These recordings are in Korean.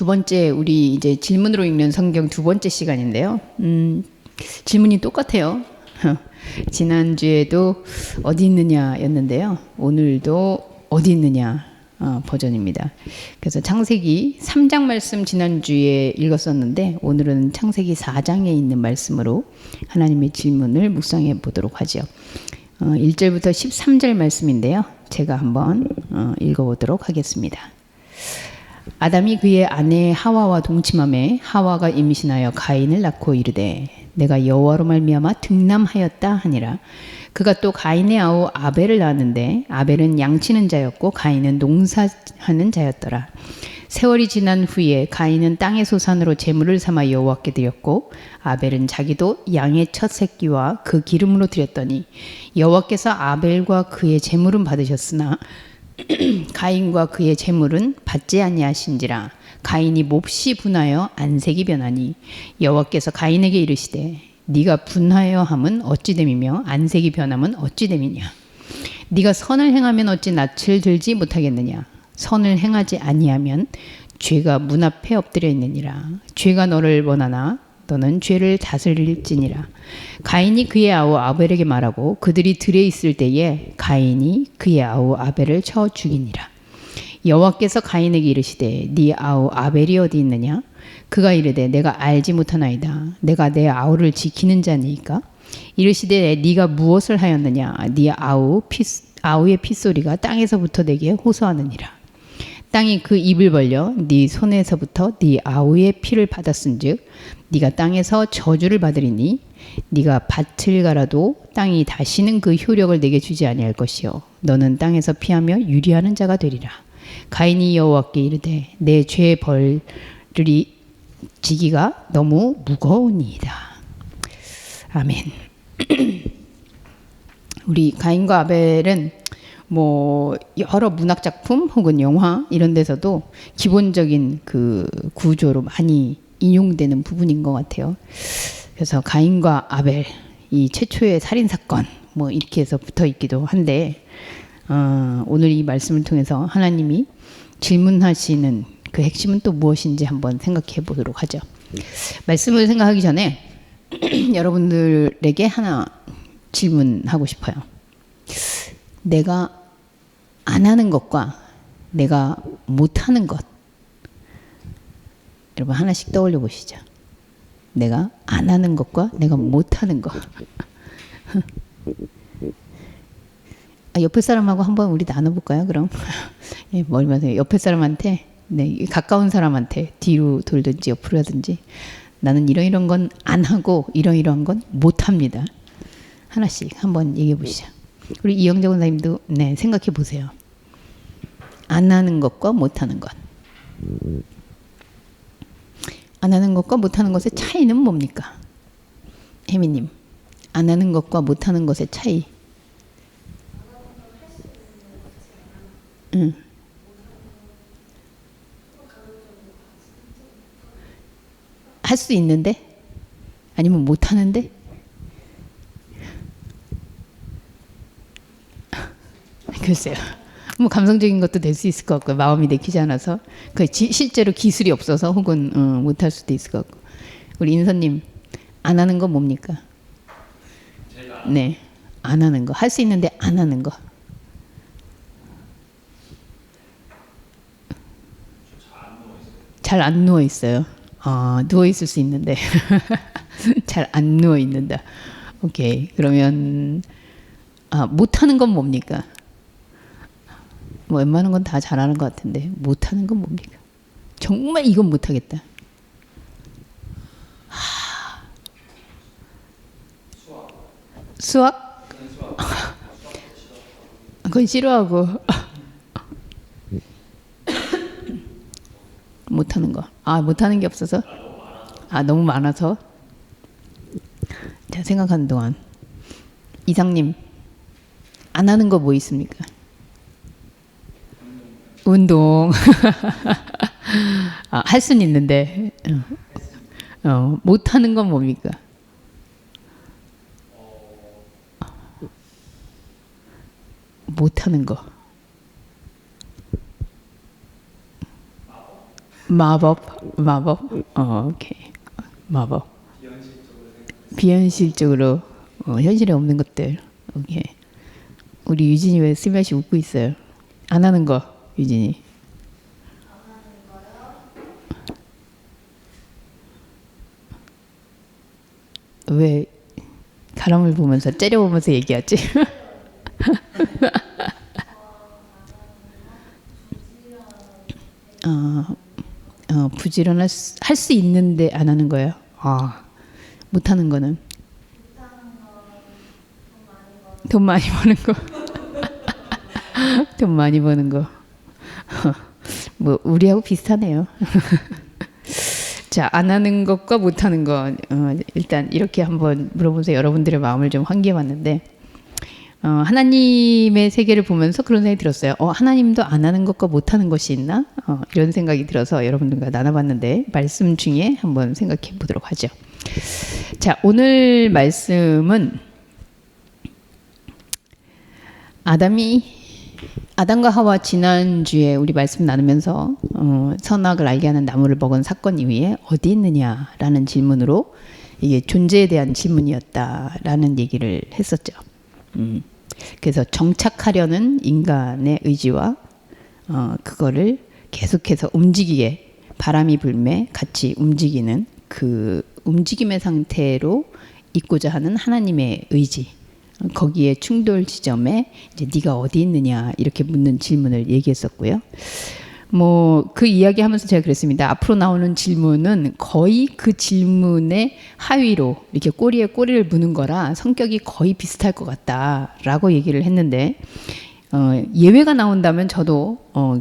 두 번째 우리 이제 질문으로 읽는 성경 두 번째 시간인데요. 질문이 똑같아요. 지난주에도 어디 있느냐였는데요. 오늘도 어디 있느냐 버전입니다. 그래서 창세기 3장 말씀 지난주에 읽었었는데 오늘은 창세기 4장에 있는 말씀으로 하나님의 질문을 묵상해 보도록 하죠. 1절부터 13절 말씀인데요. 제가 한번 읽어보도록 하겠습니다. 아담이 그의 아내 하와와 동침하매 하와가 임신하여 가인을 낳고 이르되 내가 여호와로 말미암아 등남하였다 하니라. 그가 또 가인의 아우 아벨을 낳았는데 아벨은 양치는 자였고 가인은 농사하는 자였더라. 세월이 지난 후에 가인은 땅의 소산으로 제물을 삼아 여호와께 드렸고 아벨은 자기도 양의 첫 새끼와 그 기름으로 드렸더니 여호와께서 아벨과 그의 제물은 받으셨으나 가인과 그의 제물은 받지 아니하신지라. 가인이 몹시 분하여 안색이 변하니 여호와께서 가인에게 이르시되 네가 분하여 함은 어찌 됨이며 안색이 변함은 어찌 됨이냐. 네가 선을 행하면 어찌 낯을 들지 못하겠느냐. 선을 행하지 아니하면 죄가 문 앞에 엎드려 있느니라. 죄가 너를 원하나 너는 죄를 다스릴지니라. 가인이 그의 아우 아벨에게 말하고 그들이 들에 있을 때에 가인이 그의 아우 아벨을 쳐 죽이니라. 여호와께서 가인에게 이르시되 네 아우 아벨이 어디 있느냐. 그가 이르되 내가 알지 못하나이다. 내가 내 아우를 지키는 자니까. 이르시되 네가 무엇을 하였느냐. 네 아우의 핏소리가 땅에서부터 내게 호소하느니라. 땅이 그 입을 벌려 네 손에서부터 네 아우의 피를 받았은즉 네가 땅에서 저주를 받으리니 네가 밭을 갈아도 땅이 다시는 그 효력을 내게 주지 아니할 것이요 너는 땅에서 피하며 유리하는 자가 되리라. 가인이 여호와께 이르되 내 죄의 벌을 지기가 너무 무거우니이다. 아멘. 우리 가인과 아벨은 뭐 여러 문학 작품 혹은 영화 이런 데서도 기본적인 그 구조로 많이 인용되는 부분인 것 같아요. 그래서 가인과 아벨 이 최초의 살인 사건 뭐 이렇게 해서 붙어 있기도 한데 오늘 이 말씀을 통해서 하나님이 질문하시는 그 핵심은 또 무엇인지 한번 생각해 보도록 하죠. 말씀을 생각하기 전에 여러분들에게 하나 질문하고 싶어요. 내가 안 하는 것과 내가 못하는 것, 여러분 하나씩 떠올려 보시죠. 내가 안 하는 것과 내가 못하는 것. 옆에 사람하고 한번 우리 나눠볼까요? 그럼 멀리면서 옆에 사람한테, 가까운 사람한테 뒤로 돌든지 옆으로 하든지 나는 이런 건 안 하고 이런 건 못합니다. 하나씩 한번 얘기해 보시죠. 우리 이영정 원사님도 생각해 보세요. 안 하는 것과 못하는 것. 안 하는 것과 못하는 것의 차이는 뭡니까? 혜미님, 안 하는 것과 못하는 것의 차이. 할 수 있는데? 아니면 못하는데? 글쎄요. 뭐 감성적인 것도 될 수 있을 것 같고 마음이 내키지 않아서 실제로 기술이 없어서 혹은 못할 수도 있을 것 같고. 우리 인선님 안 하는 거 뭡니까? 네, 안 하는 거. 할 수 있는데 안 하는 거. 잘 안 누워 있어요. 누워 있을 수 있는데 잘 안 누워 있는다. 오케이. 그러면 못하는 건 뭡니까? 뭐 웬만한 건 다 잘하는 것 같은데 못하는 건 뭡니까? 정말 이건 못하겠다. 수학? 그건 싫어하고 못하는 거. 못하는 게 없어서? 너무 많아서? 자, 생각하는 동안 이상님 안 하는 거 뭐 있습니까? 운동. 할 수는 있는데 못하는 건 뭡니까? 못하는 거. 마법. 오케이. 마법. 비현실적으로 현실에 없는 것들. 오케이. 우리 유진이 왜 스며시 웃고 있어요? 안 하는 거, 유진이. 왜 사람을 보면서 째려보면서 얘기하지? 부지런할 할 수 있는데 안 하는 거예요. 못 하는 거는 돈 많이 버는 거. 돈 많이 버는 거. 뭐 우리하고 비슷하네요. 자, 안 하는 것과 못 하는 것. 일단 이렇게 한번 물어보면서 여러분들의 마음을 좀 환기해봤는데, 하나님의 세계를 보면서 그런 생각이 들었어요. 하나님도 안 하는 것과 못 하는 것이 있나? 이런 생각이 들어서 여러분들과 나눠봤는데, 말씀 중에 한번 생각해 보도록 하죠. 자, 오늘 말씀은 아담과 하와 지난주에 우리 말씀 나누면서 선악을 알게 하는 나무를 먹은 사건 이후에 어디 있느냐라는 질문으로 이게 존재에 대한 질문이었다라는 얘기를 했었죠. 그래서 정착하려는 인간의 의지와 그거를 계속해서 움직이게 바람이 불매 같이 움직이는 그 움직임의 상태로 있고자 하는 하나님의 의지, 거기에 충돌 지점에 이제 네가 어디 있느냐 이렇게 묻는 질문을 얘기했었고요. 뭐 그 이야기하면서 제가 그랬습니다. 앞으로 나오는 질문은 거의 그 질문의 하위로 이렇게 꼬리에 꼬리를 무는 거라 성격이 거의 비슷할 것 같다라고 얘기를 했는데 예외가 나온다면 저도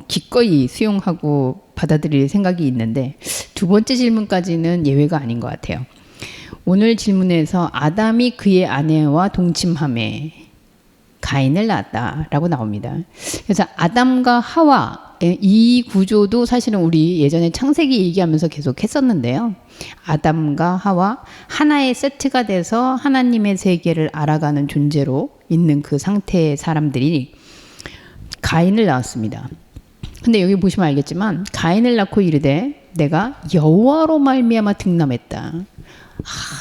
기꺼이 수용하고 받아들일 생각이 있는데 두 번째 질문까지는 예외가 아닌 것 같아요. 오늘 질문에서 아담이 그의 아내와 동침함에 가인을 낳았다라고 나옵니다. 그래서 아담과 하와 이 구조도 사실은 우리 예전에 창세기 얘기하면서 계속 했었는데요. 아담과 하와 하나의 세트가 돼서 하나님의 세계를 알아가는 존재로 있는 그 상태의 사람들이 가인을 낳았습니다. 근데 여기 보시면 알겠지만 가인을 낳고 이르되 내가 여호와로 말미암아 등남했다.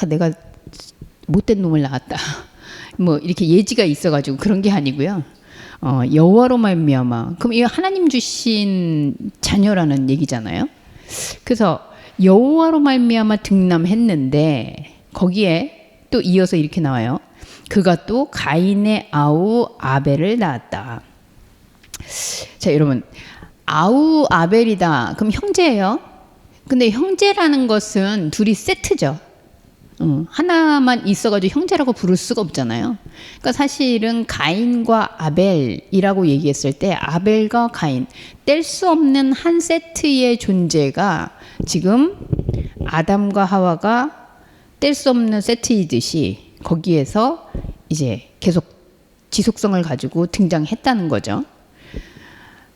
내가 못된 놈을 낳았다. 뭐 이렇게 예지가 있어가지고 그런 게 아니고요. 여호와로 말미암아. 그럼 이거 하나님 주신 자녀라는 얘기잖아요. 그래서 여호와로 말미암아 등남했는데 거기에 또 이어서 이렇게 나와요. 그가 또 가인의 아우 아벨을 낳았다. 자, 여러분, 아우 아벨이다. 그럼 형제예요. 근데 형제라는 것은 둘이 세트죠. 하나만 있어가지고 형제라고 부를 수가 없잖아요. 그러니까 사실은 가인과 아벨이라고 얘기했을 때 아벨과 가인, 뗄 수 없는 한 세트의 존재가 지금 아담과 하와가 뗄 수 없는 세트이듯이 거기에서 이제 계속 지속성을 가지고 등장했다는 거죠.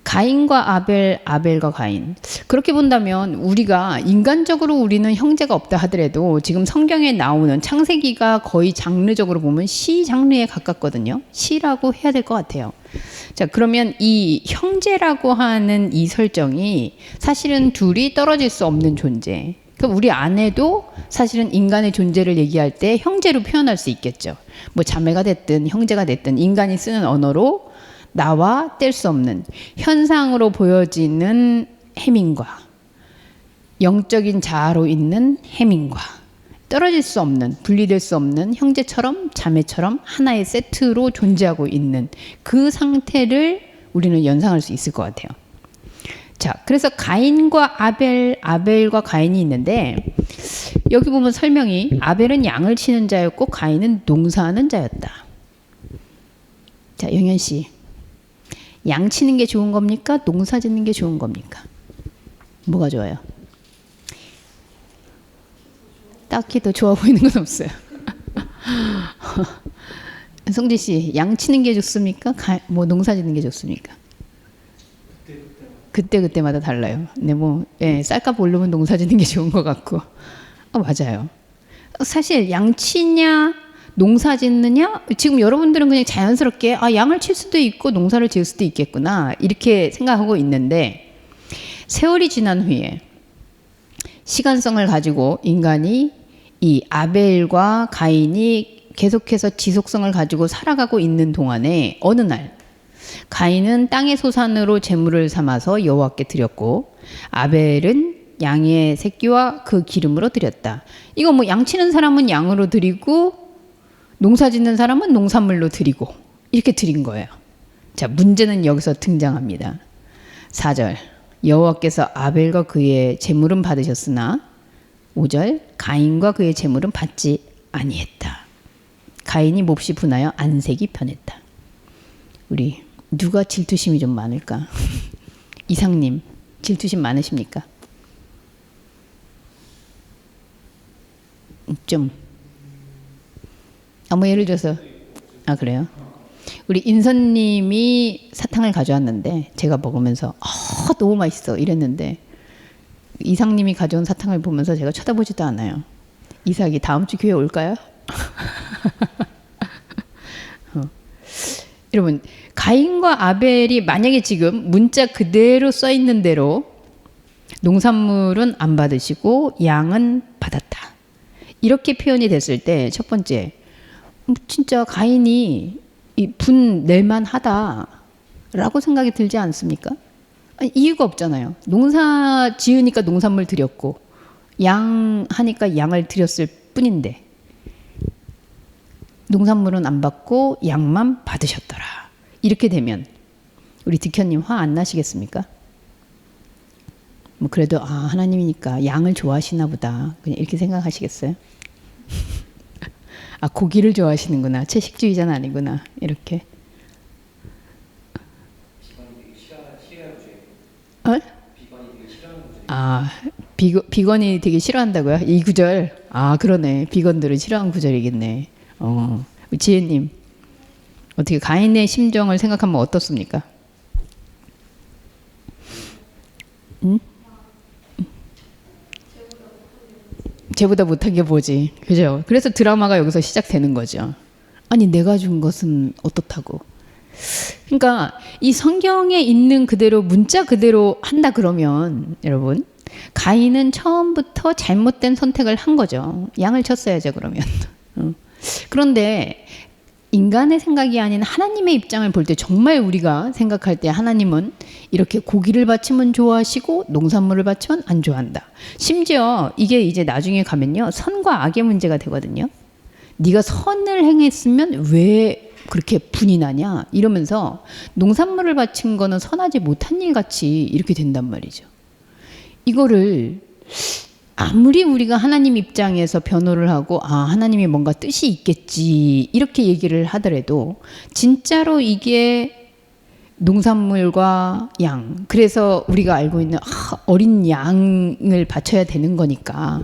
가인과 아벨, 아벨과 가인. 그렇게 본다면 우리가 인간적으로 우리는 형제가 없다 하더라도 지금 성경에 나오는 창세기가 거의 장르적으로 보면 시 장르에 가깝거든요. 시라고 해야 될 것 같아요. 자, 그러면 이 형제라고 하는 이 설정이 사실은 둘이 떨어질 수 없는 존재. 그럼 우리 안에도 사실은 인간의 존재를 얘기할 때 형제로 표현할 수 있겠죠. 뭐 자매가 됐든 형제가 됐든 인간이 쓰는 언어로 나와 뗄 수 없는 현상으로 보여지는 해민과 영적인 자아로 있는 해민과 떨어질 수 없는 분리될 수 없는 형제처럼 자매처럼 하나의 세트로 존재하고 있는 그 상태를 우리는 연상할 수 있을 것 같아요. 자, 그래서 가인과 아벨, 아벨과 가인이 있는데 여기 보면 설명이 아벨은 양을 치는 자였고 가인은 농사하는 자였다. 자, 영현 씨. 양 치는 게 좋은 겁니까? 농사 짓는 게 좋은 겁니까? 뭐가 좋아요? 딱히 더 좋아 보이는 건 없어요. 성지 씨, 양 치는 게 좋습니까? 뭐 농사 짓는 게 좋습니까? 그때마다 달라요. 근데 뭐 쌀값 오르면 농사 짓는 게 좋은 것 같고. 맞아요. 사실 양 치냐 농사 짓느냐? 지금 여러분들은 그냥 자연스럽게 양을 칠 수도 있고 농사를 지을 수도 있겠구나 이렇게 생각하고 있는데 세월이 지난 후에 시간성을 가지고 인간이 이 아벨과 가인이 계속해서 지속성을 가지고 살아가고 있는 동안에 어느 날 가인은 땅의 소산으로 제물을 삼아서 여호와께 드렸고 아벨은 양의 새끼와 그 기름으로 드렸다. 이거 뭐 양치는 사람은 양으로 드리고 농사 짓는 사람은 농산물로 드리고 이렇게 드린 거예요. 자, 문제는 여기서 등장합니다. 4절 여호와께서 아벨과 그의 제물은 받으셨으나 5절 가인과 그의 제물은 받지 아니했다. 가인이 몹시 분하여 안색이 변했다. 우리 누가 질투심이 좀 많을까? 이상님 질투심 많으십니까? 좀. 뭐 예를 들어서 그래요? 우리 인선님이 사탕을 가져왔는데 제가 먹으면서 너무 맛있어 이랬는데 이상님이 가져온 사탕을 보면서 제가 쳐다보지도 않아요. 이삭이 다음 주 교회 올까요? 여러분 가인과 아벨이 만약에 지금 문자 그대로 써 있는 대로 농산물은 안 받으시고 양은 받았다. 이렇게 표현이 됐을 때 첫 번째 진짜 가인이 분 낼만 하다라고 생각이 들지 않습니까? 아니, 이유가 없잖아요. 농사 지으니까 농산물 드렸고 양 하니까 양을 드렸을 뿐인데 농산물은 안 받고 양만 받으셨더라. 이렇게 되면 우리 득현님 화 안 나시겠습니까? 뭐 그래도 하나님이니까 양을 좋아하시나 보다 그냥 이렇게 생각하시겠어요? 고기를 좋아하시는구나. 채식주의자는 아니구나. 이렇게. 비건이 되게 싫어한다고요? 이 구절. 그러네. 비건들은 싫어하는 구절이겠네. 지혜님, 어떻게 가인의 심정을 생각하면 어떻습니까? 쟤보다 못한 게 뭐지? 그죠? 그래서 드라마가 여기서 시작되는 거죠. 아니, 내가 준 것은 어떻다고. 그러니까 이 성경에 있는 그대로 문자 그대로 한다 그러면 여러분 가인은 처음부터 잘못된 선택을 한 거죠. 양을 쳤어야죠 그러면. 그런데 인간의 생각이 아닌 하나님의 입장을 볼 때 정말 우리가 생각할 때 하나님은 이렇게 고기를 바치면 좋아하시고 농산물을 바치면 안 좋아한다. 심지어 이게 이제 나중에 가면요. 선과 악의 문제가 되거든요. 네가 선을 행했으면 왜 그렇게 분이 나냐 이러면서 농산물을 바친 거는 선하지 못한 일 같이 이렇게 된단 말이죠. 이거를 아무리 우리가 하나님 입장에서 변호를 하고 하나님이 뭔가 뜻이 있겠지 이렇게 얘기를 하더라도 진짜로 이게 농산물과 양 그래서 우리가 알고 있는 어린 양을 바쳐야 되는 거니까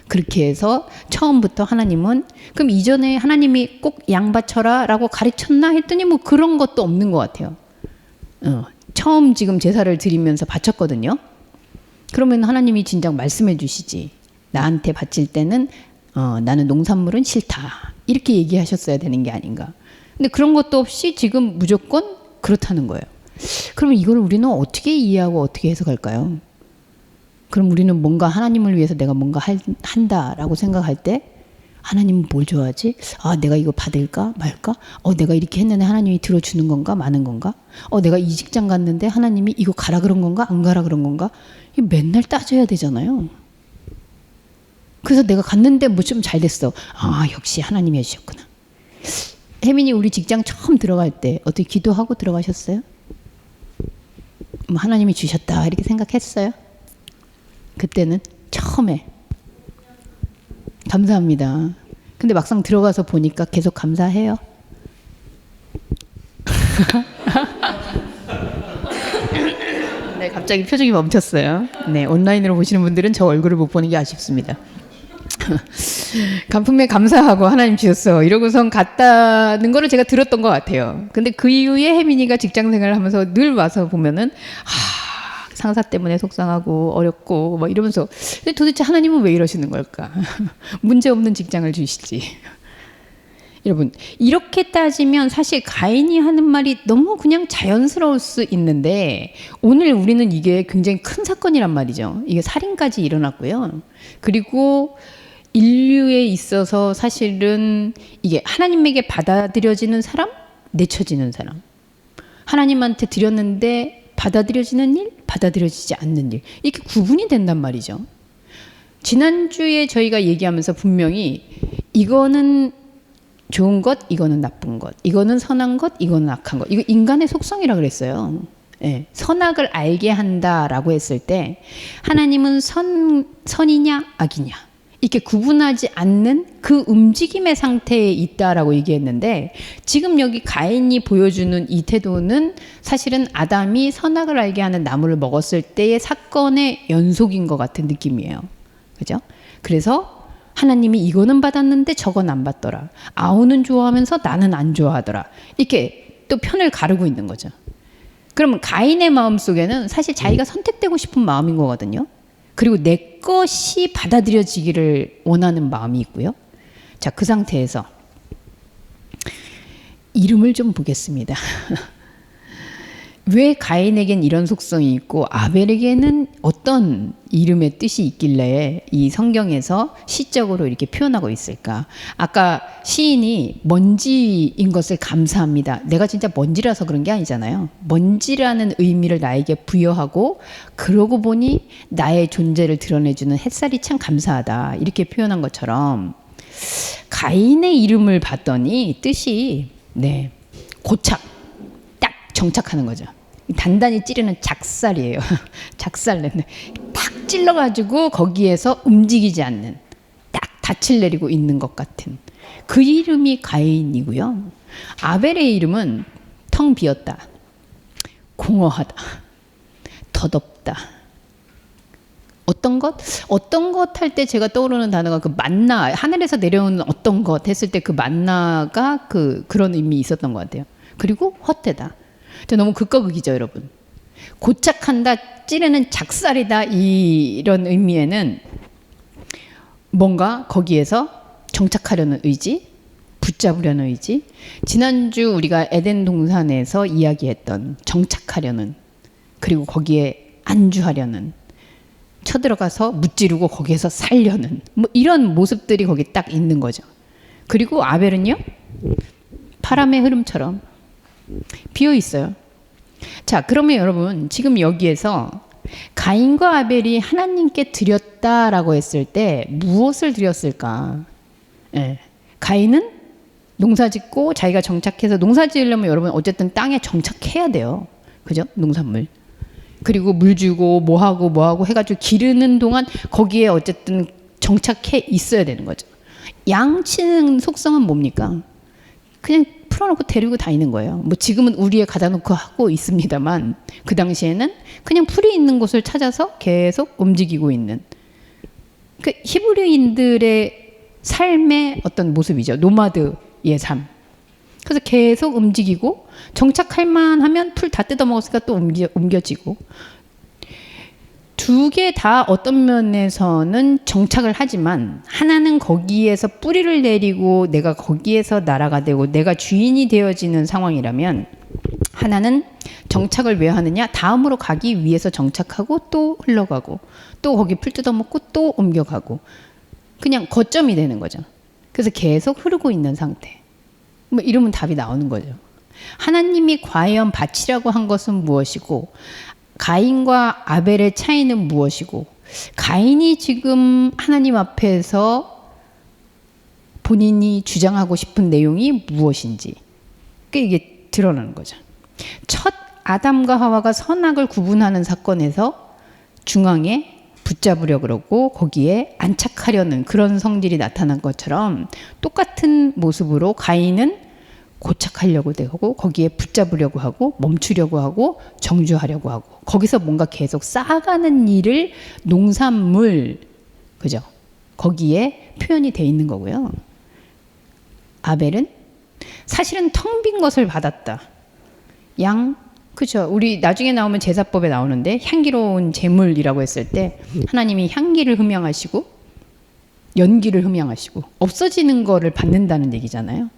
그렇게 해서 처음부터 하나님은 그럼 이전에 하나님이 꼭 양 바쳐라 라고 가르쳤나 했더니 뭐 그런 것도 없는 것 같아요. 처음 지금 제사를 드리면서 바쳤거든요. 그러면 하나님이 진작 말씀해 주시지. 나한테 바칠 때는 나는 농산물은 싫다. 이렇게 얘기하셨어야 되는 게 아닌가. 근데 그런 것도 없이 지금 무조건 그렇다는 거예요. 그러면 이걸 우리는 어떻게 이해하고 어떻게 해석할까요? 그럼 우리는 뭔가 하나님을 위해서 내가 뭔가 한다라고 생각할 때 하나님은 뭘 좋아하지? 내가 이거 받을까 말까? 내가 이렇게 했는데 하나님이 들어주는 건가 마는 건가? 내가 이 직장 갔는데 하나님이 이거 가라 그런 건가 안 가라 그런 건가? 이거 맨날 따져야 되잖아요. 그래서 내가 갔는데 뭐 좀 잘 됐어. 역시 하나님이 해주셨구나. 혜민이 우리 직장 처음 들어갈 때 어떻게 기도하고 들어가셨어요? 뭐 하나님이 주셨다 이렇게 생각했어요? 그때는 처음에 감사합니다. 근데 막상 들어가서 보니까 계속 감사해요. 네, 갑자기 표정이 멈췄어요. 네, 온라인으로 보시는 분들은 저 얼굴을 못 보는 게 아쉽습니다. 간품에 감사하고 하나님 주셨어 이러고선 갔다는 거를 제가 들었던 것 같아요. 근데 그 이후에 혜민이가 직장생활을 하면서 늘 와서 보면은 상사 때문에 속상하고 어렵고 막 이러면서 도대체 하나님은 왜 이러시는 걸까? 문제 없는 직장을 주시지. 여러분, 이렇게 따지면 사실 가인이 하는 말이 너무 그냥 자연스러울 수 있는데 오늘 우리는 이게 굉장히 큰 사건이란 말이죠. 이게 살인까지 일어났고요. 그리고 인류에 있어서 사실은 이게 하나님에게 받아들여지는 사람, 내쳐지는 사람. 하나님한테 드렸는데 받아들여지는 일, 받아들여지지 않는 일. 이렇게 구분이 된단 말이죠. 지난주에 저희가 얘기하면서 분명히 이거는 좋은 것, 이거는 나쁜 것, 이거는 선한 것, 이거는 악한 것. 이거 인간의 속성이라 그랬어요. 예, 선악을 알게 한다라고 했을 때 하나님은 선이냐 악이냐 이렇게 구분하지 않는 그 움직임의 상태에 있다라고 얘기했는데 지금 여기 가인이 보여주는 이 태도는 사실은 아담이 선악을 알게 하는 나무를 먹었을 때의 사건의 연속인 것 같은 느낌이에요. 그죠? 그래서 하나님이 이거는 받았는데 저건 안 받더라. 아우는 좋아하면서 나는 안 좋아하더라. 이렇게 또 편을 가르고 있는 거죠. 그러면 가인의 마음속에는 사실 자기가 선택되고 싶은 마음인 거거든요. 그리고 내 것이 받아들여지기를 원하는 마음이 있고요. 자, 그 상태에서 이름을 좀 보겠습니다. 왜 가인에겐 이런 속성이 있고 아벨에게는 어떤 이름의 뜻이 있길래 이 성경에서 시적으로 이렇게 표현하고 있을까? 아까 시인이 먼지인 것을 감사합니다. 내가 진짜 먼지라서 그런 게 아니잖아요. 먼지라는 의미를 나에게 부여하고 그러고 보니 나의 존재를 드러내주는 햇살이 참 감사하다. 이렇게 표현한 것처럼 가인의 이름을 봤더니 뜻이 고착, 딱 정착하는 거죠. 단단히 찌르는 작살이에요. 작살내는 탁 찔러가지고 거기에서 움직이지 않는 딱 닻을 내리고 있는 것 같은 그 이름이 가인이고요. 아벨의 이름은 텅 비었다, 공허하다, 덧없다. 어떤 것 할 때 제가 떠오르는 단어가 그 만나, 하늘에서 내려오는 어떤 것 했을 때 그 만나가 그런 의미 있었던 것 같아요. 그리고 헛되다. 너무 극과 극이죠, 여러분. 고착한다, 찌르는 작살이다 이런 의미에는 뭔가 거기에서 정착하려는 의지, 붙잡으려는 의지. 지난주 우리가 에덴 동산에서 이야기했던 정착하려는, 그리고 거기에 안주하려는, 쳐들어가서 무찌르고 거기에서 살려는 뭐 이런 모습들이 거기 딱 있는 거죠. 그리고 아벨은요, 바람의 흐름처럼 비어 있어요. 자, 그러면 여러분 지금 여기에서 가인과 아벨이 하나님께 드렸다라고 했을 때 무엇을 드렸을까? 가인은 농사짓고 자기가 정착해서 농사지으려면 여러분 어쨌든 땅에 정착해야 돼요. 그죠? 농산물. 그리고 물 주고 뭐하고 해가지고 기르는 동안 거기에 어쨌든 정착해 있어야 되는 거죠. 양치는 속성은 뭡니까? 그냥 풀어놓고 데리고 다니는 거예요. 뭐 지금은 우리에 가다 놓고 하고 있습니다만 그 당시에는 그냥 풀이 있는 곳을 찾아서 계속 움직이고 있는 그 히브리인들의 삶의 어떤 모습이죠. 노마드의 삶. 그래서 계속 움직이고 정착할 만하면 풀 다 뜯어먹었으니까 또 옮겨지고 두 개 다 어떤 면에서는 정착을 하지만 하나는 거기에서 뿌리를 내리고 내가 거기에서 나라가 되고 내가 주인이 되어지는 상황이라면 하나는 정착을 왜 하느냐? 다음으로 가기 위해서 정착하고 또 흘러가고 또 거기 풀 뜯어먹고 또 옮겨가고 그냥 거점이 되는 거죠. 그래서 계속 흐르고 있는 상태. 뭐 이러면 답이 나오는 거죠. 하나님이 과연 바치라고 한 것은 무엇이고 가인과 아벨의 차이는 무엇이고 가인이 지금 하나님 앞에서 본인이 주장하고 싶은 내용이 무엇인지 이게 드러나는 거죠. 첫 아담과 하와가 선악을 구분하는 사건에서 중앙에 붙잡으려 그러고 거기에 안착하려는 그런 성질이 나타난 것처럼 똑같은 모습으로 가인은 고착하려고 되고 거기에 붙잡으려고 하고 멈추려고 하고 정주하려고 하고 거기서 뭔가 계속 쌓아가는 일을 농산물 그죠? 거기에 표현이 돼 있는 거고요. 아벨은 사실은 텅 빈 것을 받았다. 그죠? 우리 나중에 나오면 제사법에 나오는데 향기로운 제물이라고 했을 때 하나님이 향기를 흠양하시고 연기를 흠양하시고 없어지는 거를 받는다는 얘기잖아요.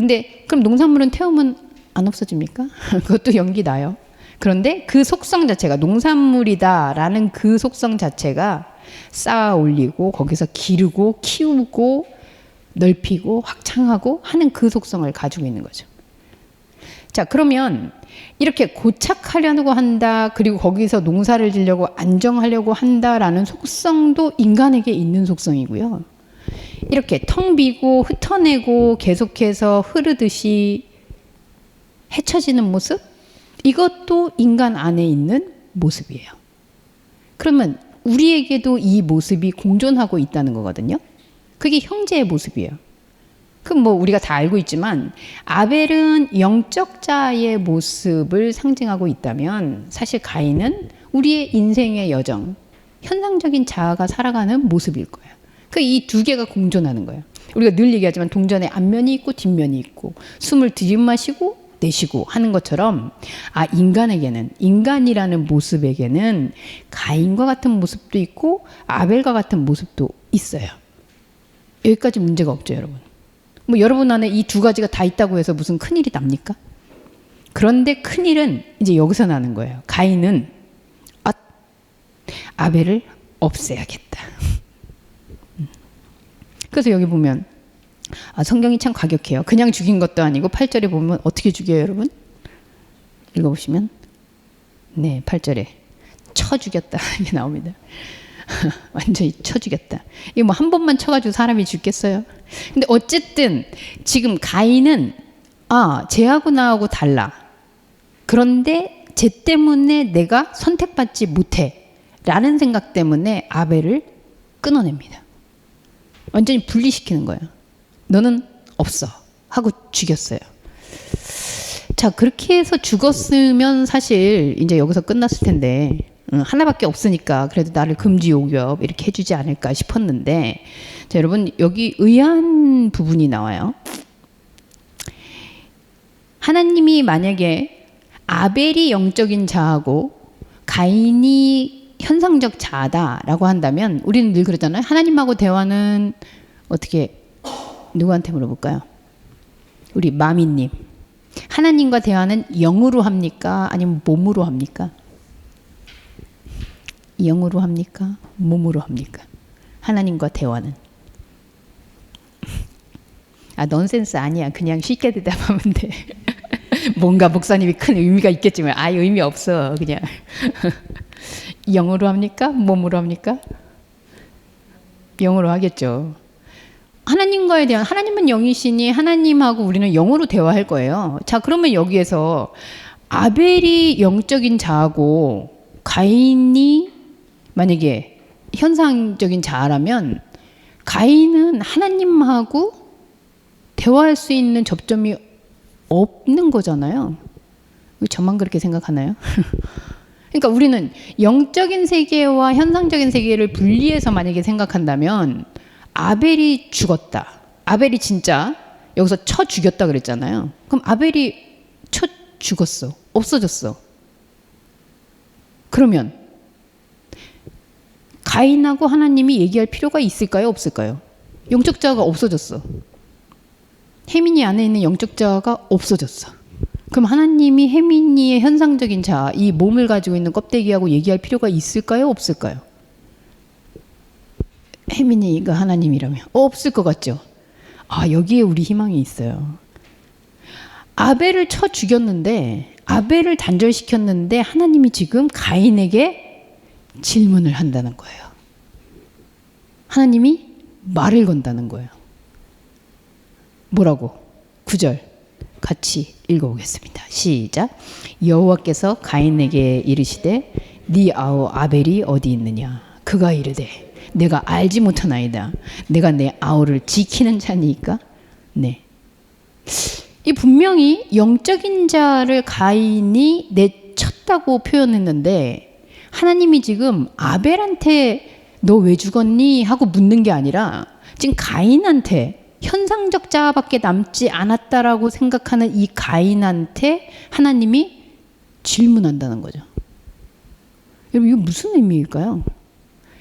근데 그럼 농산물은 태우면 안 없어집니까? 그것도 연기 나요. 그런데 그 속성 자체가 농산물이다라는 그 속성 자체가 쌓아 올리고 거기서 기르고 키우고 넓히고 확장하고 하는 그 속성을 가지고 있는 거죠. 자, 그러면 이렇게 고착하려고 한다, 그리고 거기서 농사를 지려고 안정하려고 한다라는 속성도 인간에게 있는 속성이고요. 이렇게 텅 비고 흩어내고 계속해서 흐르듯이 헤쳐지는 모습, 이것도 인간 안에 있는 모습이에요. 그러면 우리에게도 이 모습이 공존하고 있다는 거거든요. 그게 형제의 모습이에요. 그럼 뭐 우리가 다 알고 있지만 아벨은 영적 자의 모습을 상징하고 있다면 사실 가인은 우리의 인생의 여정, 현상적인 자아가 살아가는 모습일 거예요. 그 이 두 개가 공존하는 거예요. 우리가 늘 얘기하지만 동전에 앞면이 있고 뒷면이 있고 숨을 들이마시고 내쉬고 하는 것처럼 인간에게는, 인간이라는 모습에게는 가인과 같은 모습도 있고 아벨과 같은 모습도 있어요. 여기까지 문제가 없죠, 여러분. 뭐 여러분 안에 이 두 가지가 다 있다고 해서 무슨 큰일이 납니까? 그런데 큰일은 이제 여기서 나는 거예요. 가인은 아벨을 없애야겠다. 그래서 여기 보면 성경이 참 과격해요. 그냥 죽인 것도 아니고 8절에 보면 어떻게 죽여요, 여러분? 읽어보시면 네, 8절에 쳐 죽였다 이게 나옵니다. 완전히 쳐 죽였다. 이거 뭐 한 번만 쳐가지고 사람이 죽겠어요? 근데 어쨌든 지금 가인은 쟤하고 나하고 달라. 그런데 쟤 때문에 내가 선택받지 못해 라는 생각 때문에 아벨을 끊어냅니다. 완전히 분리시키는 거예요. 너는 없어 하고 죽였어요. 자, 그렇게 해서 죽었으면 사실 이제 여기서 끝났을 텐데 하나밖에 없으니까 그래도 나를 금지 요격 이렇게 해주지 않을까 싶었는데, 자, 여러분 여기 의아한 부분이 나와요. 하나님이 만약에 아벨이 영적인 자아고 가인이 현상적 자아다라고 한다면 우리는 늘 그러잖아요. 하나님하고 대화는 어떻게 누구한테 물어볼까요? 우리 마미님. 하나님과 대화는 영으로 합니까? 아니면 몸으로 합니까? 영으로 합니까? 몸으로 합니까? 하나님과 대화는. 넌센스 아니야. 그냥 쉽게 대답하면 돼. 뭔가 목사님이 큰 의미가 있겠지만 의미 없어. 그냥. 영으로 합니까? 몸으로 합니까? 영으로 하겠죠. 하나님과에 대한, 하나님은 영이시니 하나님하고 우리는 영으로 대화할 거예요. 자, 그러면 여기에서 아벨이 영적인 자아고 가인이 만약에 현상적인 자아라면 가인은 하나님하고 대화할 수 있는 접점이 없는 거잖아요. 저만 그렇게 생각하나요? 그러니까 우리는 영적인 세계와 현상적인 세계를 분리해서 만약에 생각한다면 아벨이 죽었다. 아벨이 진짜 여기서 쳐 죽였다 그랬잖아요. 그럼 아벨이 쳐 죽었어. 없어졌어. 그러면 가인하고 하나님이 얘기할 필요가 있을까요? 없을까요? 영적 자아가 없어졌어. 혜민이 안에 있는 영적 자아가 없어졌어. 그럼 하나님이 혜민이의 현상적인 자아, 이 몸을 가지고 있는 껍데기하고 얘기할 필요가 있을까요? 없을까요? 혜민이가 하나님이라면 없을 것 같죠? 여기에 우리 희망이 있어요. 아벨을 쳐 죽였는데, 아벨을 단절시켰는데 하나님이 지금 가인에게 질문을 한다는 거예요. 하나님이 말을 건다는 거예요. 뭐라고? 9절 같이 읽어보겠습니다. 시작. 여호와께서 가인에게 이르시되 네 아우 아벨이 어디 있느냐? 그가 이르되 내가 알지 못하나이다. 내가 내 아우를 지키는 자니까? 네. 이 분명히 영적인 자를 가인이 내쳤다고 표현했는데 하나님이 지금 아벨한테 너 왜 죽었니? 하고 묻는 게 아니라 지금 가인한테, 현상적 자아밖에 남지 않았다라고 생각하는 이 가인한테 하나님이 질문한다는 거죠. 여러분 이거 무슨 의미일까요?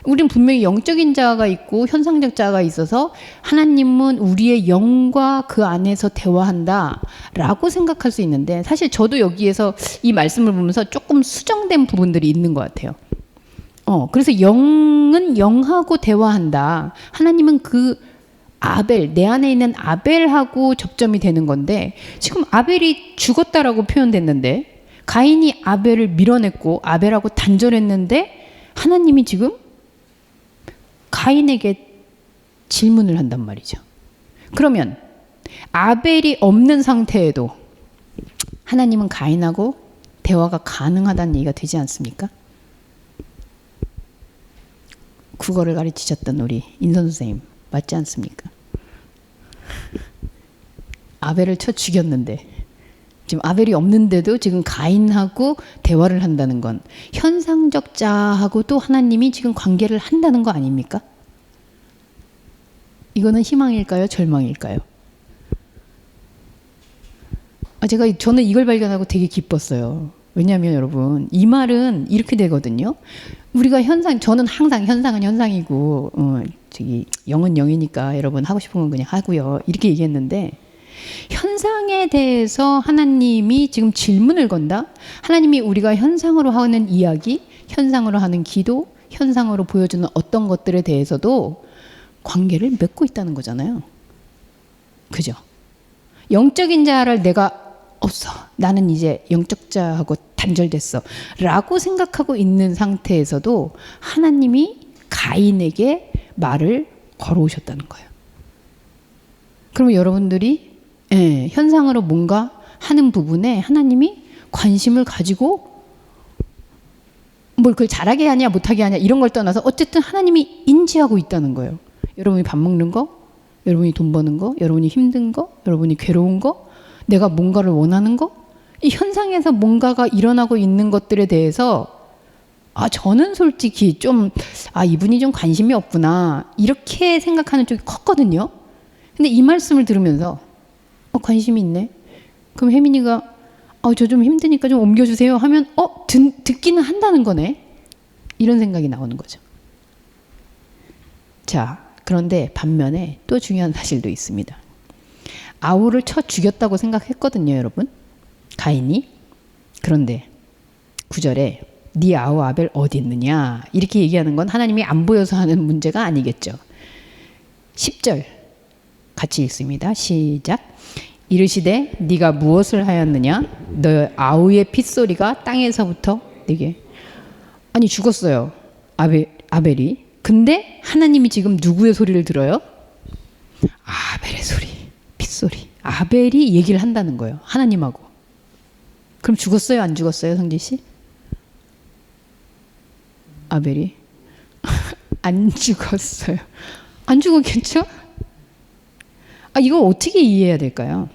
우린 분명히 영적인 자아가 있고 현상적 자아가 있어서 하나님은 우리의 영과 그 안에서 대화한다 라고 생각할 수 있는데, 사실 저도 여기에서 이 말씀을 보면서 조금 수정된 부분들이 있는 것 같아요. 그래서 영은 영하고 대화한다. 하나님은 그 아벨, 내 안에 있는 아벨하고 접점이 되는 건데, 지금 아벨이 죽었다라고 표현됐는데, 가인이 아벨을 밀어냈고 아벨하고 단절했는데, 하나님이 지금 가인에게 질문을 한단 말이죠. 그러면 아벨이 없는 상태에도 하나님은 가인하고 대화가 가능하다는 얘기가 되지 않습니까? 국어를 가르치셨던 우리 인선 선생님 맞지 않습니까? 아벨을 쳐 죽였는데, 지금 아벨이 없는데도 지금 가인하고 대화를 한다는 건 현상적 자하고도 하나님이 지금 관계를 한다는 거 아닙니까? 이거는 희망일까요? 절망일까요? 저는 이걸 발견하고 되게 기뻤어요. 왜냐하면 여러분, 이 말은 이렇게 되거든요. 우리가 저는 항상 현상은 현상이고, 영은 영이니까 여러분 하고 싶은 건 그냥 하고요. 이렇게 얘기했는데, 현상에 대해서 하나님이 지금 질문을 건다? 하나님이 우리가 현상으로 하는 이야기, 현상으로 하는 기도, 현상으로 보여주는 어떤 것들에 대해서도 관계를 맺고 있다는 거잖아요. 그죠? 영적인 자를 내가 없어, 나는 이제 영적 자하고 단절됐어 라고 생각하고 있는 상태에서도 하나님이 가인에게 말을 걸어오셨다는 거예요. 그럼 여러분들이 현상으로 뭔가 하는 부분에 하나님이 관심을 가지고 뭘 그걸 잘하게 하냐 못하게 하냐 이런 걸 떠나서 어쨌든 하나님이 인지하고 있다는 거예요. 여러분이 밥 먹는 거, 여러분이 돈 버는 거, 여러분이 힘든 거, 여러분이 괴로운 거, 내가 뭔가를 원하는 거, 이 현상에서 뭔가가 일어나고 있는 것들에 대해서 저는 솔직히 좀 이분이 좀 관심이 없구나 이렇게 생각하는 쪽이 컸거든요. 근데 이 말씀을 들으면서 관심이 있네. 그럼 혜민이가 저 좀 힘드니까 좀 옮겨주세요 하면 듣기는 한다는 거네. 이런 생각이 나오는 거죠. 자, 그런데 반면에 또 중요한 사실도 있습니다. 아우를 쳐 죽였다고 생각했거든요, 여러분. 가인이. 그런데 9절에 네 아우 아벨 어디 있느냐 이렇게 얘기하는 건 하나님이 안 보여서 하는 문제가 아니겠죠. 10절 같이 읽습니다. 시작. 이르시되 네가 무엇을 하였느냐? 너 아우의 핏소리가 땅에서부터 네게. 아니 죽었어요. 아벨이. 근데 하나님이 지금 누구의 소리를 들어요? 아벨의 소리, 핏소리. 아벨이 얘기를 한다는 거예요. 하나님하고. 그럼 죽었어요? 안 죽었어요? 성진 씨? 아벨이? 안 죽었어요. 안 죽었겠죠? 이거 어떻게 이해해야 될까요?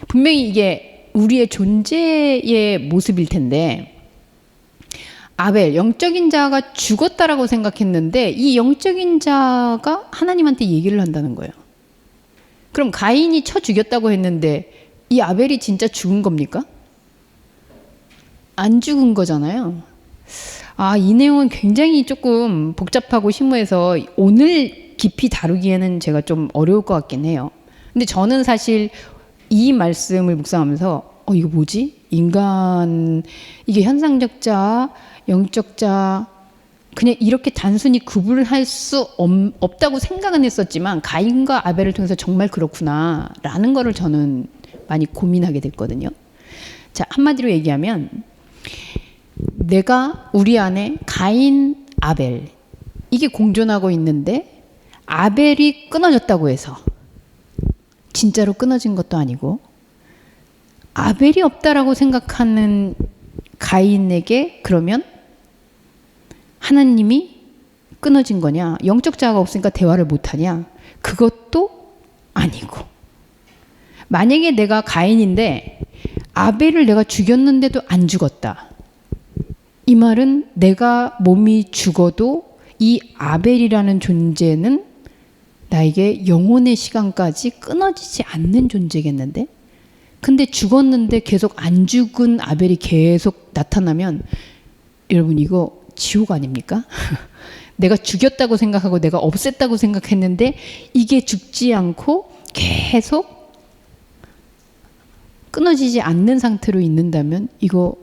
분명히 이게 우리의 존재의 모습일 텐데, 아벨, 영적인 자가 죽었다라고 생각했는데 이 영적인 자가 하나님한테 얘기를 한다는 거예요. 그럼 가인이 쳐 죽였다고 했는데 이 아벨이 진짜 죽은 겁니까? 안 죽은 거잖아요. 이 내용은 굉장히 조금 복잡하고 심오해서 오늘 깊이 다루기에는 제가 좀 어려울 것 같긴 해요. 근데 저는 사실 이 말씀을 묵상하면서 이거 뭐지? 인간, 이게 현상적 자, 영적 자, 그냥 이렇게 단순히 구분할 수 없다고 생각은 했었지만 가인과 아벨을 통해서 정말 그렇구나 라는 거를 저는 많이 고민하게 됐거든요. 자, 한마디로 얘기하면 내가 우리 안에 가인, 아벨 이게 공존하고 있는데 아벨이 끊어졌다고 해서 진짜로 끊어진 것도 아니고, 아벨이 없다라고 생각하는 가인에게 그러면 하나님이 끊어진 거냐? 영적 자아가 없으니까 대화를 못하냐? 그것도 아니고, 만약에 내가 가인인데 아벨을 내가 죽였는데도 안 죽었다. 이 말은 내가 몸이 죽어도 이 아벨이라는 존재는 나에게 영혼의 시간까지 끊어지지 않는 존재겠는데? 근데 죽었는데 계속 안 죽은 아벨이 계속 나타나면 여러분 이거 지옥 아닙니까? 내가 죽였다고 생각하고 내가 없앴다고 생각했는데 이게 죽지 않고 계속 끊어지지 않는 상태로 있는다면 이거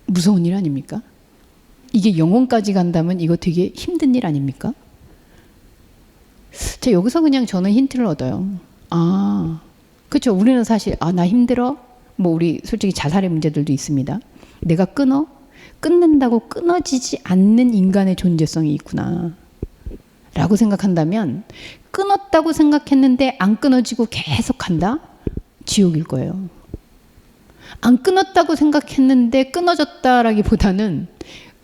무서운 일 아닙니까? 이게 영혼까지 간다면 이거 되게 힘든 일 아닙니까? 자, 여기서 그냥 저는 힌트를 얻어요. 아, 그렇죠. 우리는 사실 나 힘들어. 뭐 우리 솔직히 자살의 문제들도 있습니다. 내가 끊는다고 끊어지지 않는 인간의 존재성이 있구나 라고 생각한다면, 끊었다고 생각했는데 안 끊어지고 계속 간다? 지옥일 거예요. 안 끊었다고 생각했는데 끊어졌다라기보다는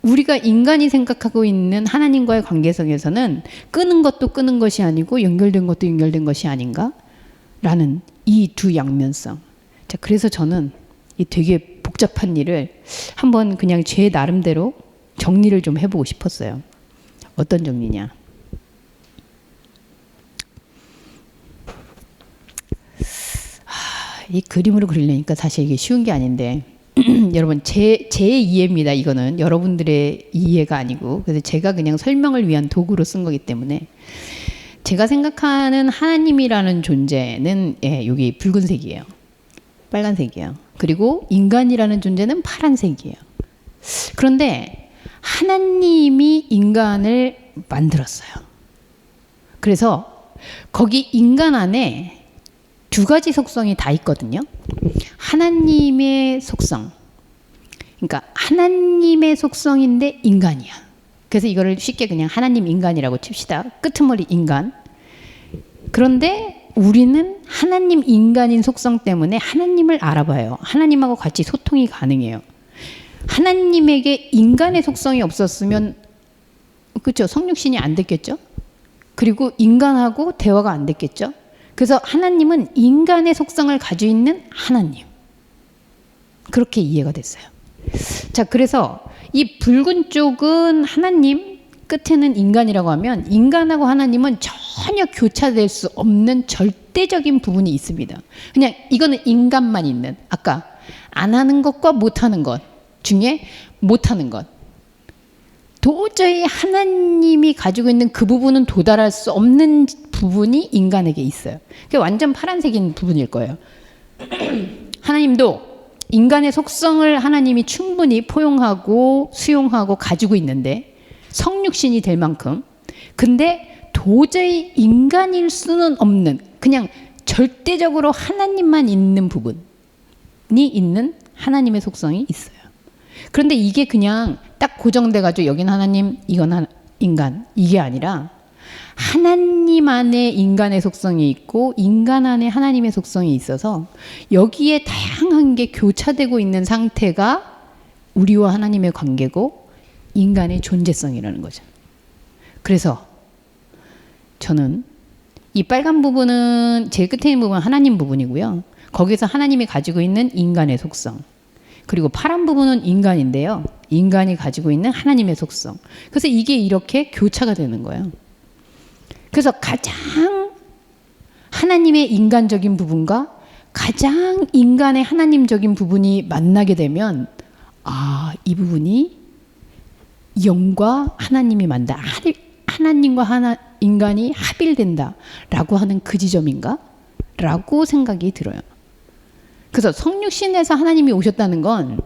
우리가 인간이 생각하고 있는 하나님과의 관계성에서는 끊은 것도 끊은 것이 아니고 연결된 것도 연결된 것이 아닌가? 라는 이 두 양면성. 자, 그래서 저는 이 되게 복잡한 일을 한번 그냥 제 나름대로 정리를 좀 해보고 싶었어요. 어떤 정리냐? 이 그림으로 그리려니까 사실 이게 쉬운 게 아닌데 여러분 제 이해입니다. 이거는 여러분들의 이해가 아니고, 그래서 제가 그냥 설명을 위한 도구로 쓴 거기 때문에, 제가 생각하는 하나님이라는 존재는 여기 붉은색이에요. 빨간색이에요. 그리고 인간이라는 존재는 파란색이에요. 그런데 하나님이 인간을 만들었어요. 그래서 거기 인간 안에 두 가지 속성이 다 있거든요. 하나님의 속성. 그러니까 하나님의 속성인데 인간이야. 그래서 이거를 쉽게 그냥 하나님 인간이라고 칩시다. 끄트머리 인간. 그런데 우리는 하나님 인간인 속성 때문에 하나님을 알아봐요. 하나님하고 같이 소통이 가능해요. 하나님에게 인간의 속성이 없었으면, 그렇죠? 성육신이 안 됐겠죠? 그리고 인간하고 대화가 안 됐겠죠? 그래서 하나님은 인간의 속성을 가지고 있는 하나님. 그렇게 이해가 됐어요. 자, 그래서 이 붉은 쪽은 하나님, 끝에는 인간이라고 하면, 인간하고 하나님은 전혀 교차될 수 없는 절대적인 부분이 있습니다. 그냥 이거는 인간만 있는, 아까 안 하는 것과 못하는 것 중에 못하는 것. 도저히 하나님이 가지고 있는 그 부분은 도달할 수 없는 부분이 인간에게 있어요. 그게 완전 파란색인 부분일 거예요. 하나님도 인간의 속성을 하나님이 충분히 포용하고 수용하고 가지고 있는데, 성육신이 될 만큼, 근데 도저히 인간일 수는 없는, 그냥 절대적으로 하나님만 있는 부분이 있는 하나님의 속성이 있어요. 그런데 이게 그냥 딱 고정돼 가지고 여긴 하나님, 이건 인간, 이게 아니라 하나님 안에 인간의 속성이 있고 인간 안에 하나님의 속성이 있어서 여기에 다양한 게 교차되고 있는 상태가 우리와 하나님의 관계고 인간의 존재성이라는 거죠. 그래서 저는 이 빨간 부분은, 제일 끝에 있는 부분은 하나님 부분이고요. 거기서 하나님이 가지고 있는 인간의 속성, 그리고 파란 부분은 인간인데요. 인간이 가지고 있는 하나님의 속성. 그래서 이게 이렇게 교차가 되는 거예요. 그래서 가장 하나님의 인간적인 부분과 가장 인간의 하나님적인 부분이 만나게 되면, 이 부분이 영과 하나님이 만다, 하나님과 인간이 합일된다 라고 하는 그 지점인가? 라고 생각이 들어요. 그래서 성육신에서 하나님이 오셨다는 건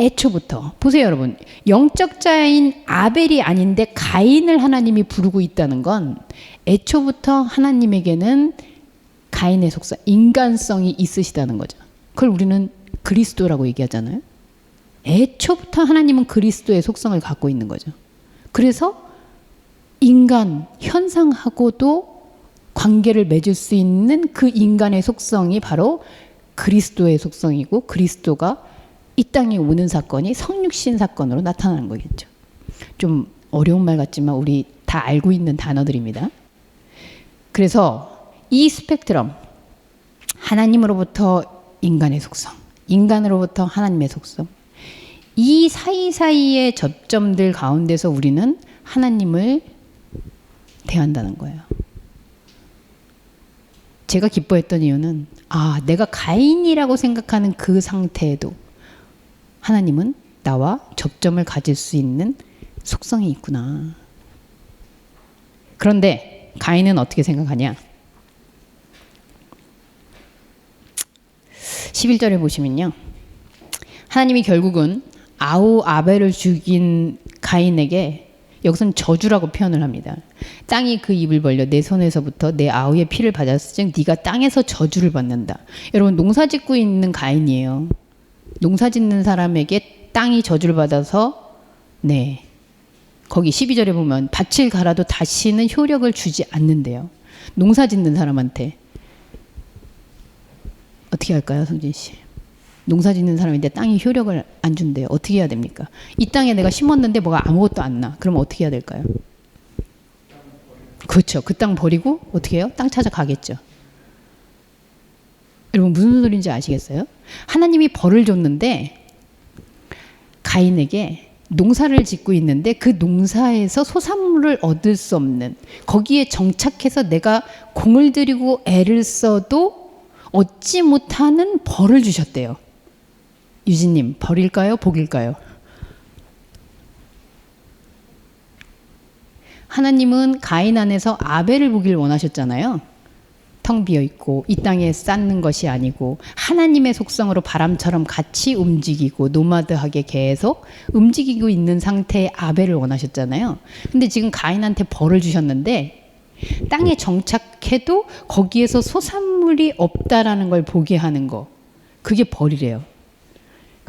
애초부터, 보세요 여러분, 영적 자인 아벨이 아닌데 가인을 하나님이 부르고 있다는 건 애초부터 하나님에게는 가인의 속성, 인간성이 있으시다는 거죠. 그걸 우리는 그리스도라고 얘기하잖아요. 애초부터 하나님은 그리스도의 속성을 갖고 있는 거죠. 그래서 인간 현상하고도 관계를 맺을 수 있는 그 인간의 속성이 바로 그리스도의 속성이고, 그리스도가 이 땅에 오는 사건이 성육신 사건으로 나타나는 거겠죠. 좀 어려운 말 같지만 우리 다 알고 있는 단어들입니다. 그래서 이 스펙트럼, 하나님으로부터 인간의 속성, 인간으로부터 하나님의 속성, 이 사이사이의 접점들 가운데서 우리는 하나님을 대한다는 거예요. 제가 기뻐했던 이유는, 내가 가인이라고 생각하는 그 상태에도 하나님은 나와 접점을 가질 수 있는 속성이 있구나. 그런데 가인은 어떻게 생각하냐? 11절에 보시면요. 하나님이 결국은 아벨을 죽인 가인에게 여기서는 저주라고 표현을 합니다. 땅이 그 입을 벌려 내 손에서부터 내 아우의 피를 받았을즉 네가 땅에서 저주를 받는다. 여러분 농사 짓고 있는 가인이에요. 농사 짓는 사람에게 땅이 저주를 받아서 거기 12절에 보면 밭을 갈아도 다시는 효력을 주지 않는데요. 농사 짓는 사람한테 어떻게 할까요, 성진 씨? 농사 짓는 사람인데 땅이 효력을 안 준대요. 어떻게 해야 됩니까? 이 땅에 내가 심었는데 뭐가 아무것도 안 나. 그럼 어떻게 해야 될까요? 그렇죠. 그 땅 버리고 어떻게 해요? 땅 찾아가겠죠. 여러분 무슨 소리인지 아시겠어요? 하나님이 벌을 줬는데 가인에게 농사를 짓고 있는데 그 농사에서 소산물을 얻을 수 없는, 거기에 정착해서 내가 공을 들이고 애를 써도 얻지 못하는 벌을 주셨대요. 유진님, 벌일까요? 복일까요? 하나님은 가인 안에서 아벨을 보길 원하셨잖아요. 텅 비어있고 이 땅에 쌓는 것이 아니고 하나님의 속성으로 바람처럼 같이 움직이고 노마드하게 계속 움직이고 있는 상태의 아벨을 원하셨잖아요. 근데 지금 가인한테 벌을 주셨는데 땅에 정착해도 거기에서 소산물이 없다라는 걸 보게 하는 거, 그게 벌이래요.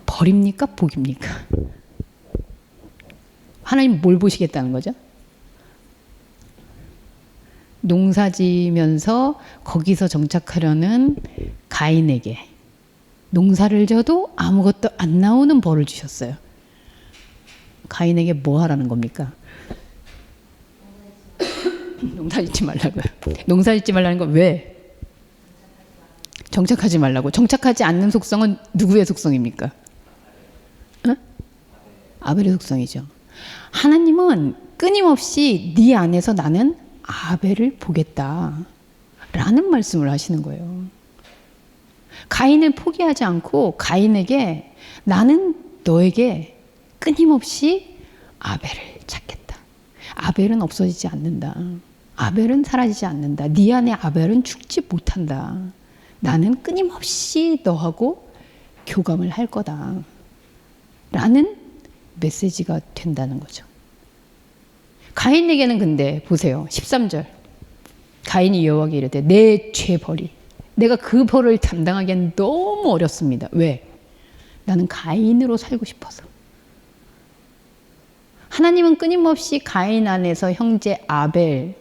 벌입니까? 복입니까? 하나님 뭘 보시겠다는 거죠? 농사 지면서 거기서 정착하려는 가인에게 농사를 져도 아무것도 안 나오는 벌을 주셨어요. 가인에게 뭐 하라는 겁니까? 농사 짓지 말라고요. 농사 짓지 말라는 건 왜? 정착하지 말라고. 정착하지 않는 속성은 누구의 속성입니까? 아벨의 속성이죠. 하나님은 끊임없이 네 안에서 나는 아벨을 보겠다 라는 말씀을 하시는 거예요. 가인을 포기하지 않고 가인에게 나는 너에게 끊임없이 아벨을 찾겠다. 아벨은 없어지지 않는다. 아벨은 사라지지 않는다. 네 안에 아벨은 죽지 못한다. 나는 끊임없이 너하고 교감을 할 거다 라는 메시지가 된다는 거죠. 가인에게는 근데 보세요. 13절. 가인이 여호와께 이르되 내 죄벌이, 내가 그 벌을 담당하기엔 너무 어렵습니다. 왜? 나는 가인으로 살고 싶어서. 하나님은 끊임없이 가인 안에서 형제 아벨,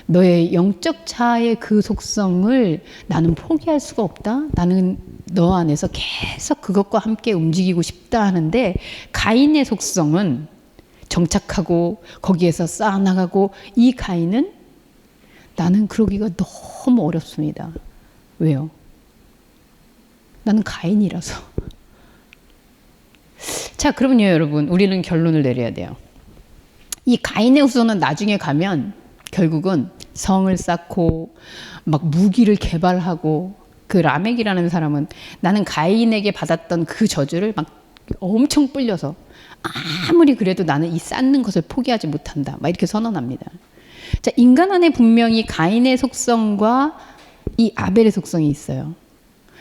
너의 영적 자아의 그 속성을 나는 포기할 수가 없다. 나는 너 안에서 계속 그것과 함께 움직이고 싶다 하는데, 가인의 속성은 정착하고 거기에서 쌓아나가고, 이 가인은 나는 그러기가 너무 어렵습니다. 왜요? 나는 가인이라서. 자, 그러면요 여러분, 우리는 결론을 내려야 돼요. 이 가인의 후손은 나중에 가면 결국은 성을 쌓고 막 무기를 개발하고, 그 라멕이라는 사람은 나는 가인에게 받았던 그 저주를 막 엄청 뿔려서 아무리 그래도 나는 이 쌓는 것을 포기하지 못한다 막 이렇게 선언합니다. 자, 인간 안에 분명히 가인의 속성과 이 아벨의 속성이 있어요.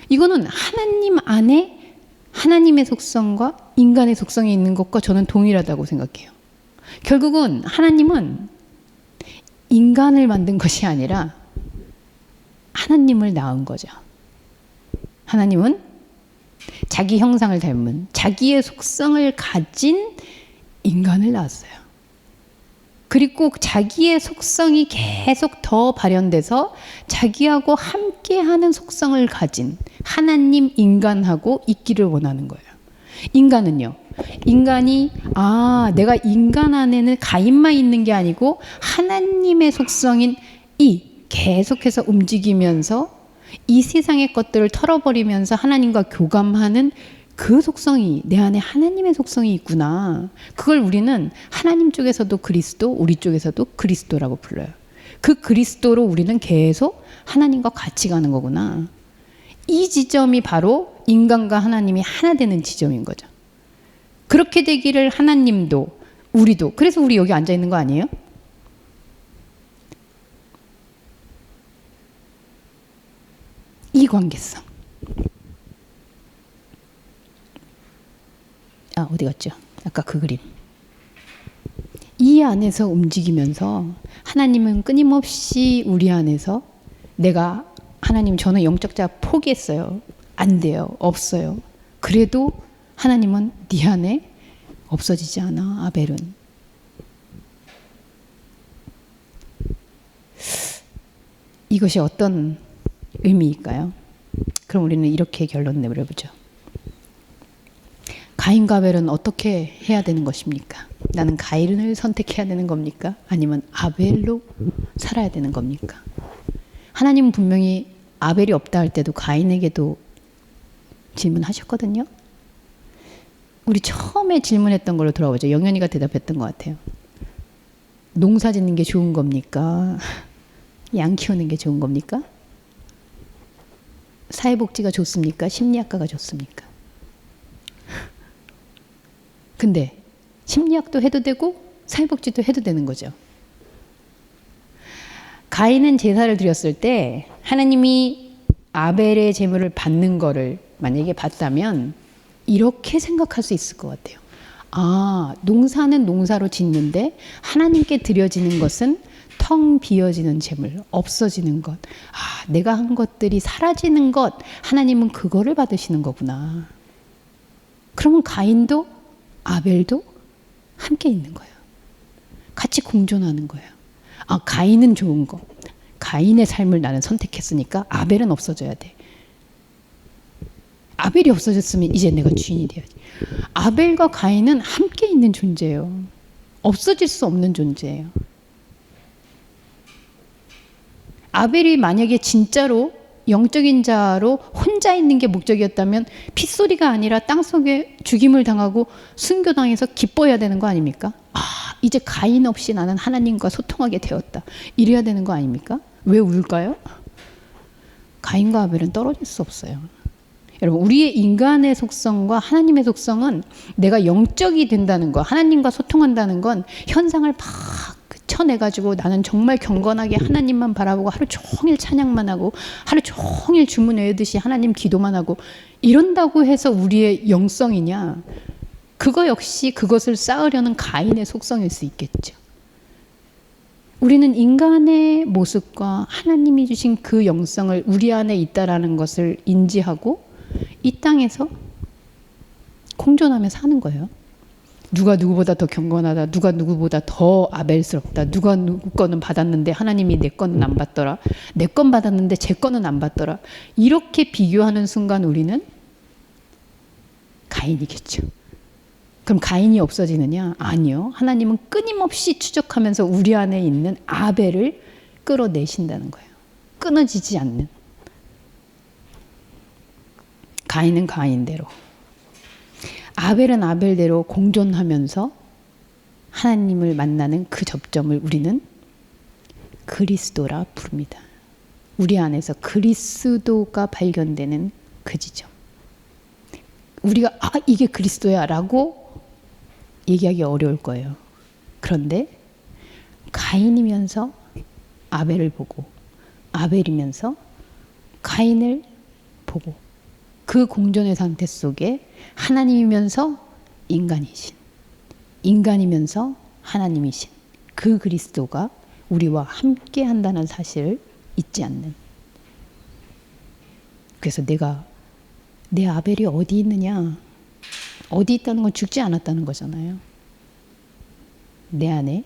이거는 하나님 안에 하나님의 속성과 인간의 속성이 있는 것과 저는 동일하다고 생각해요. 결국은 하나님은 인간을 만든 것이 아니라 하나님을 낳은 거죠. 하나님은 자기 형상을 닮은 자기의 속성을 가진 인간을 낳았어요. 그리고 자기의 속성이 계속 더 발현돼서 자기하고 함께하는 속성을 가진 하나님 인간하고 있기를 원하는 거예요. 인간은요, 인간이 내가 인간 안에는 가인만 있는 게 아니고 하나님의 속성인 이 계속해서 움직이면서 이 세상의 것들을 털어버리면서 하나님과 교감하는 그 속성이, 내 안에 하나님의 속성이 있구나. 그걸 우리는 하나님 쪽에서도 그리스도, 우리 쪽에서도 그리스도라고 불러요. 그 그리스도로 우리는 계속 하나님과 같이 가는 거구나. 이 지점이 바로 인간과 하나님이 하나 되는 지점인 거죠. 그렇게 되기를 하나님도 우리도. 그래서 우리 여기 앉아 있는 거 아니에요? 이 관계성. 어디 갔죠? 아까 그 그림. 이 안에서 움직이면서 하나님은 끊임없이 우리 안에서 내가 하나님 저는 영적 자아 포기했어요. 안 돼요. 없어요. 그래도 하나님은 네 안에 없어지지 않아. 아벨은. 이것이 어떤 의미일까요? 그럼 우리는 이렇게 결론 내버려보죠. 가인과 아벨은 어떻게 해야 되는 것입니까? 나는 가인을 선택해야 되는 겁니까? 아니면 아벨로 살아야 되는 겁니까? 하나님은 분명히 아벨이 없다 할 때도 가인에게도 질문하셨거든요. 우리 처음에 질문했던 걸로 돌아오죠. 영현이가 대답했던 것 같아요. 농사 짓는 게 좋은 겁니까? 양 키우는 게 좋은 겁니까? 사회복지가 좋습니까? 심리학과가 좋습니까? 근데 심리학도 해도 되고 사회복지도 해도 되는 거죠. 가인은 제사를 드렸을 때 하나님이 아벨의 제물을 받는 거를 만약에 봤다면 이렇게 생각할 수 있을 것 같아요. 농사는 농사로 짓는데 하나님께 드려지는 것은 텅 비어지는 제물, 없어지는 것. 내가 한 것들이 사라지는 것. 하나님은 그거를 받으시는 거구나. 그러면 가인도 아벨도 함께 있는 거예요. 같이 공존하는 거예요. 가인은 좋은 거. 가인의 삶을 나는 선택했으니까 아벨은 없어져야 돼. 아벨이 없어졌으면 이제 내가 주인이 돼야지. 아벨과 가인은 함께 있는 존재예요. 없어질 수 없는 존재예요. 아벨이 만약에 진짜로 영적인 자로 혼자 있는 게 목적이었다면 핏소리가 아니라 땅속에 죽임을 당하고 순교당해서 기뻐해야 되는 거 아닙니까? 이제 가인 없이 나는 하나님과 소통하게 되었다. 이래야 되는 거 아닙니까? 왜 울까요? 가인과 아벨은 떨어질 수 없어요. 여러분, 우리의 인간의 속성과 하나님의 속성은 내가 영적이 된다는 거, 하나님과 소통한다는 건 현상을 막 쳐내가지고 나는 정말 경건하게 하나님만 바라보고 하루 종일 찬양만 하고 하루 종일 주문 외우듯이 하나님 기도만 하고 이런다고 해서 우리의 영성이냐? 그거 역시 그것을 쌓으려는 가인의 속성일 수 있겠죠. 우리는 인간의 모습과 하나님이 주신 그 영성을 우리 안에 있다라는 것을 인지하고 이 땅에서 공존하며 사는 거예요. 누가 누구보다 더 경건하다. 누가 누구보다 더 아벨스럽다. 누가 누구 거는 받았는데 하나님이 내 거는 안 받더라. 내 건 받았는데 제 거는 안 받더라. 이렇게 비교하는 순간 우리는 가인이겠죠. 그럼 가인이 없어지느냐? 아니요. 하나님은 끊임없이 추적하면서 우리 안에 있는 아벨을 끌어내신다는 거예요. 끊어지지 않는. 가인은 가인대로. 아벨은 아벨대로 공존하면서 하나님을 만나는 그 접점을 우리는 그리스도라 부릅니다. 우리 안에서 그리스도가 발견되는 그 지점. 우리가 이게 그리스도야 라고 얘기하기 어려울 거예요. 그런데 가인이면서 아벨을 보고 아벨이면서 가인을 보고 그 공존의 상태 속에 하나님이면서 인간이신, 인간이면서 하나님이신 그 그리스도가 우리와 함께 한다는 사실을 잊지 않는. 그래서 내 아벨이 어디 있느냐? 어디 있다는 건 죽지 않았다는 거잖아요. 내 안에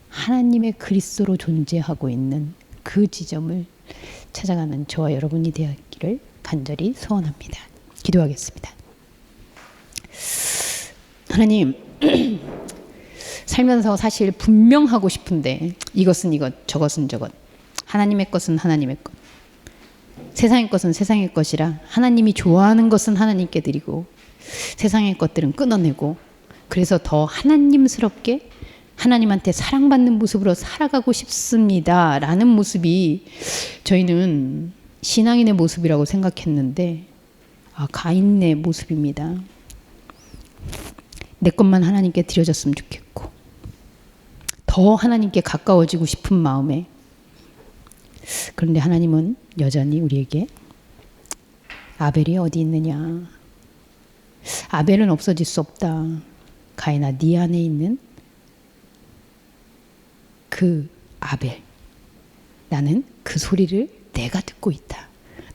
하나님의 그리스도로 존재하고 있는 그 지점을 찾아가는 저와 여러분이 되었기를 간절히 소원합니다. 기도하겠습니다. 하나님, 살면서 사실 분명하고 싶은데 이것은 이것, 저것은 저것. 하나님의 것은 하나님의 것. 세상의 것은 세상의 것이라 하나님이 좋아하는 것은 하나님께 드리고 세상의 것들은 끊어내고 그래서 더 하나님스럽게 하나님한테 사랑받는 모습으로 살아가고 싶습니다. 라는 모습이 저희는 신앙인의 모습이라고 생각했는데 가인의 모습입니다. 내 것만 하나님께 드려졌으면 좋겠고 더 하나님께 가까워지고 싶은 마음에 그런데 하나님은 여전히 우리에게 아벨이 어디 있느냐 아벨은 없어질 수 없다 가인아 네 안에 있는 그 아벨 나는 그 소리를 내가 듣고 있다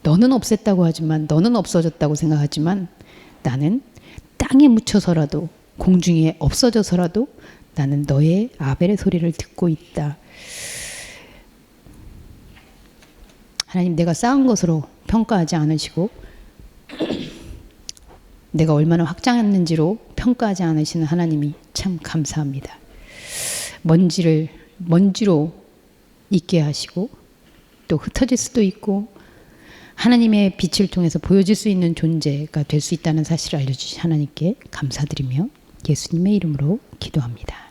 너는 없앴다고 하지만 너는 없어졌다고 생각하지만 나는 땅에 묻혀서라도 공중에 없어져서라도 나는 너의 아벨의 소리를 듣고 있다. 하나님 내가 쌓은 것으로 평가하지 않으시고 내가 얼마나 확장했는지로 평가하지 않으시는 하나님이 참 감사합니다. 먼지로 있게 하시고 또 흩어질 수도 있고 하나님의 빛을 통해서 보여질 수 있는 존재가 될 수 있다는 사실을 알려주신 하나님께 감사드리며 예수님의 이름으로 기도합니다.